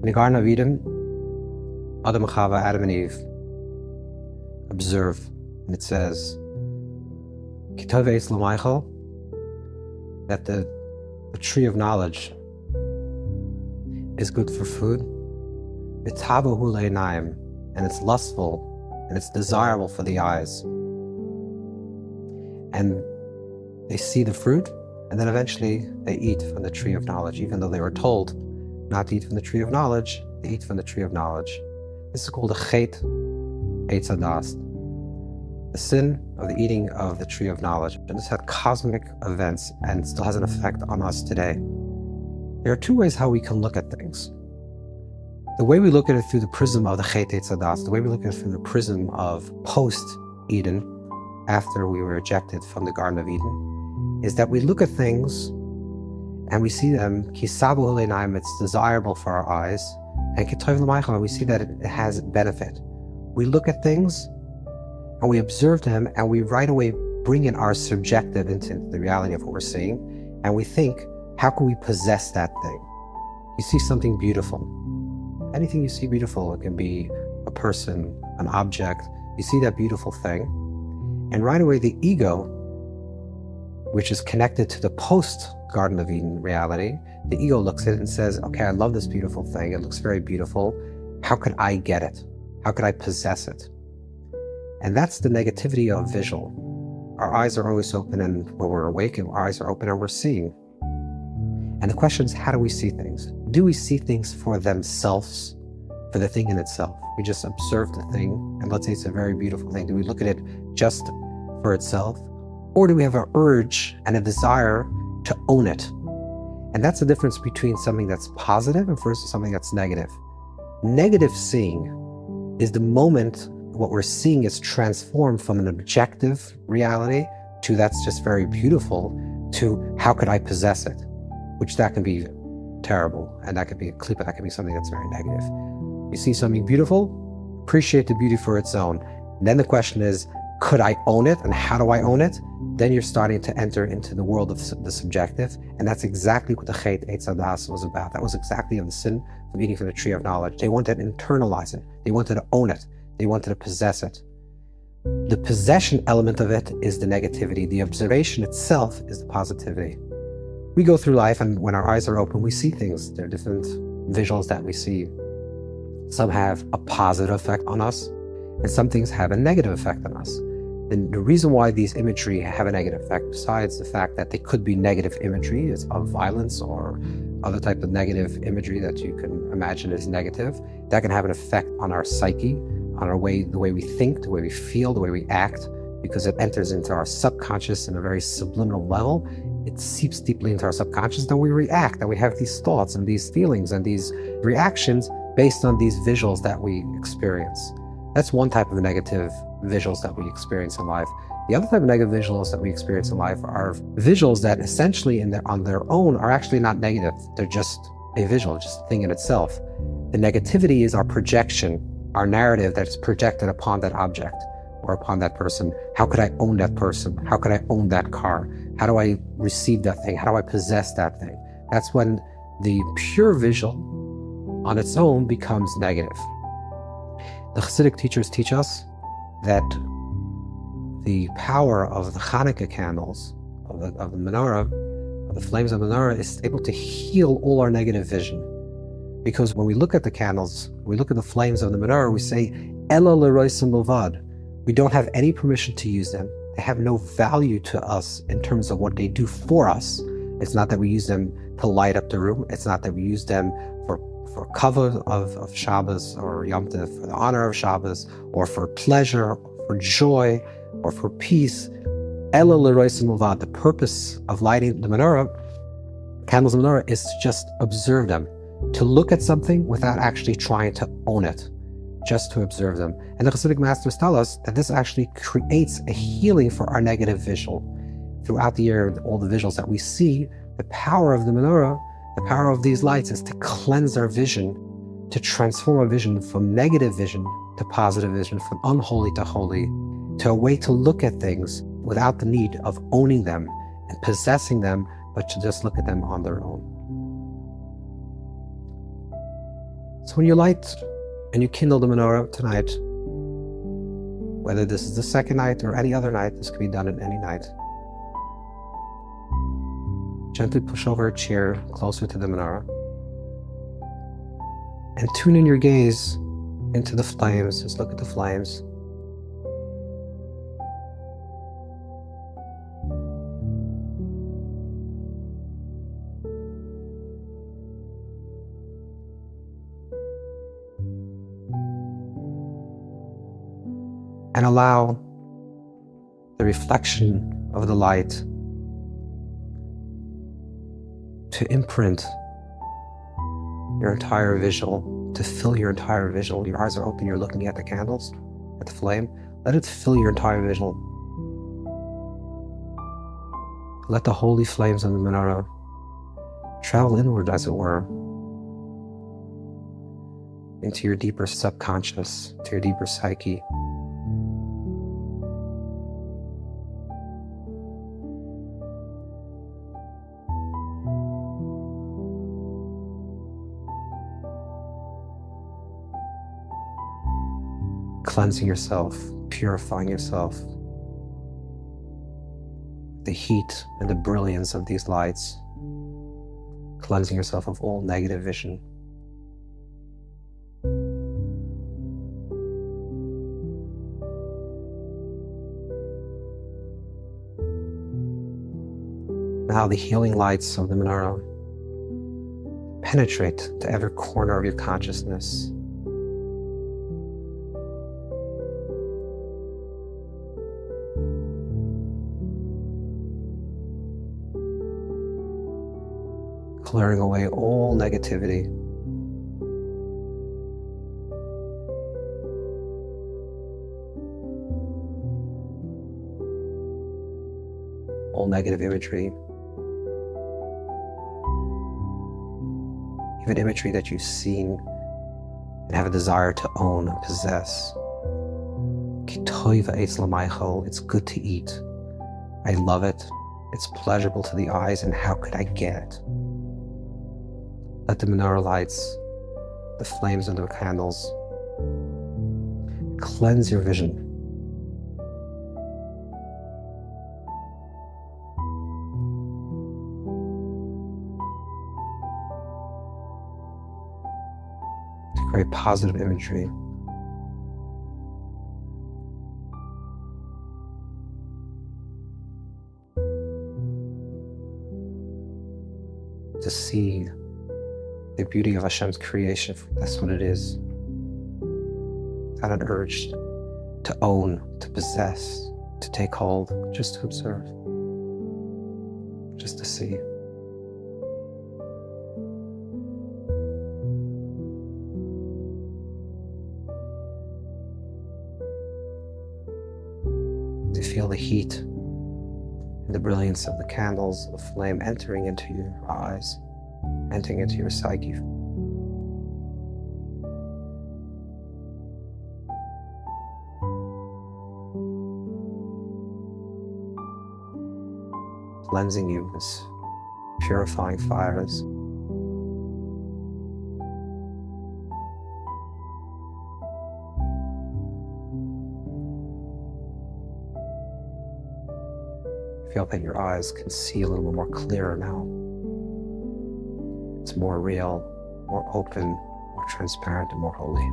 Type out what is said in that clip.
the Garden of Eden, Adam and Chava, Adam and Eve, observe, and it says, Kitov Eitz L'Maichel, that the tree of knowledge is good for food, V'tavahu le'einayim, and it's lustful, and it's desirable for the eyes. And they see the fruit, and then eventually they eat from the tree of knowledge, even though they were told not to eat from the tree of knowledge, they eat from the tree of knowledge. This is called the chet eitz hadas, the sin of the eating of the tree of knowledge. And this had cosmic events and still has an effect on us today. There are two ways how we can look at things. The way we look at it through the prism of the chet eitz hadas, the way we look at it through the prism of post-Eden, after we were ejected from the Garden of Eden, is that we look at things and we see them, kisabu le'einayim, it's desirable for our eyes, and kitov l'maichel, we see that it has benefit. We look at things and we observe them, and we right away bring in our subjective into the reality of what we're seeing, and we think, how can we possess that thing? You see something beautiful. Anything you see beautiful, it can be a person, an object, you see that beautiful thing, and right away the ego, which is connected to the post-Garden of Eden reality, the ego looks at it and says, okay, I love this beautiful thing, it looks very beautiful, how could I get it? How could I possess it? And that's the negativity of visual. Our eyes are always open, and when we're awake, our eyes are open and we're seeing. And the question is, how do we see things? Do we see things for themselves, for the thing in itself? We just observe the thing, and let's say it's a very beautiful thing. Do we look at it just for itself? Or do we have an urge and a desire to own it? And that's the difference between something that's positive and versus something that's negative. Negative seeing is the moment what we're seeing is transformed from an objective reality to that's just very beautiful to how could I possess it? Which that can be terrible, and that could be a clip, and that could be something that's very negative. You see something beautiful, appreciate the beauty for its own. And then the question is, could I own it, and how do I own it? Then you're starting to enter into the world of the subjective, and that's exactly what the chet eitz hadas was about. That was exactly the sin of eating from the tree of knowledge. They wanted to internalize it. They wanted to own it. They wanted to possess it. The possession element of it is the negativity. The observation itself is the positivity. We go through life, and when our eyes are open, we see things. There are different visuals that we see. Some have a positive effect on us, and some things have a negative effect on us. And the reason why these imagery have a negative effect, besides the fact that they could be negative imagery of violence or other type of negative imagery that you can imagine is negative, that can have an effect on our psyche, on our way, the way we think, the way we feel, the way we act, because it enters into our subconscious in a very subliminal level. It seeps deeply into our subconscious, then we react, and we have these thoughts and these feelings and these reactions based on these visuals that we experience. That's one type of negative visuals that we experience in life. The other type of negative visuals that we experience in life are visuals that essentially on their own are actually not negative. They're just a visual, just a thing in itself. The negativity is our projection, our narrative that is projected upon that object or upon that person. How could I own that person? How could I own that car? How do I receive that thing? How do I possess that thing? That's when the pure visual on its own becomes negative. The Hasidic teachers teach us that the power of the Chanuka candles, of the menorah, of the flames of the menorah, is able to heal all our negative vision. Because when we look at the candles, we look at the flames of the menorah, we say, Ela l'roisem bilvad. We don't have any permission to use them. They have no value to us in terms of what they do for us. It's not that we use them to light up the room. It's not that we use them for cover of Shabbos or Yom Tov, for the honor of Shabbos, or for pleasure, or for joy, or for peace. Ela l'roisem bilvad. The purpose of lighting the menorah, candles of the menorah, is to just observe them, to look at something without actually trying to own it, just to observe them. And the Hasidic masters tell us that this actually creates a healing for our negative visual. Throughout the year, all the visuals that we see, the power of the menorah, the power of these lights is to cleanse our vision, to transform our vision from negative vision to positive vision, from unholy to holy, to a way to look at things without the need of owning them and possessing them, but to just look at them on their own. So when you light and you kindle the menorah tonight, whether this is the second night or any other night, this can be done at any night. Gently push over a chair closer to the menorah and tune in your gaze into the flames. Just look at the flames. And allow the reflection of the light to imprint your entire visual, to fill your entire visual. Your eyes are open, you're looking at the candles, at the flame. Let it fill your entire visual. Let the holy flames on the menorah travel inward, as it were, into your deeper subconscious, to your deeper psyche. Cleansing yourself, purifying yourself. The heat and the brilliance of these lights, cleansing yourself of all negative vision. Now the healing lights of the menorah penetrate to every corner of your consciousness. Clearing away all negativity. All negative imagery. Even imagery that you've seen and have a desire to own and possess. It's good to eat. I love it. It's pleasurable to the eyes, and how could I get it? Let the menorah lights, the flames of the candles, cleanse your vision. To create positive imagery. To see the beauty of Hashem's creation. That's what it is. Not an urge to own, to possess, to take hold, just to observe, just to see. To feel the heat and the brilliance of the candles, the flame entering into your eyes, entering into your psyche. Cleansing you with purifying fires. Feel that your eyes can see a little bit more clearer now. It's more real, more open, more transparent, and more holy.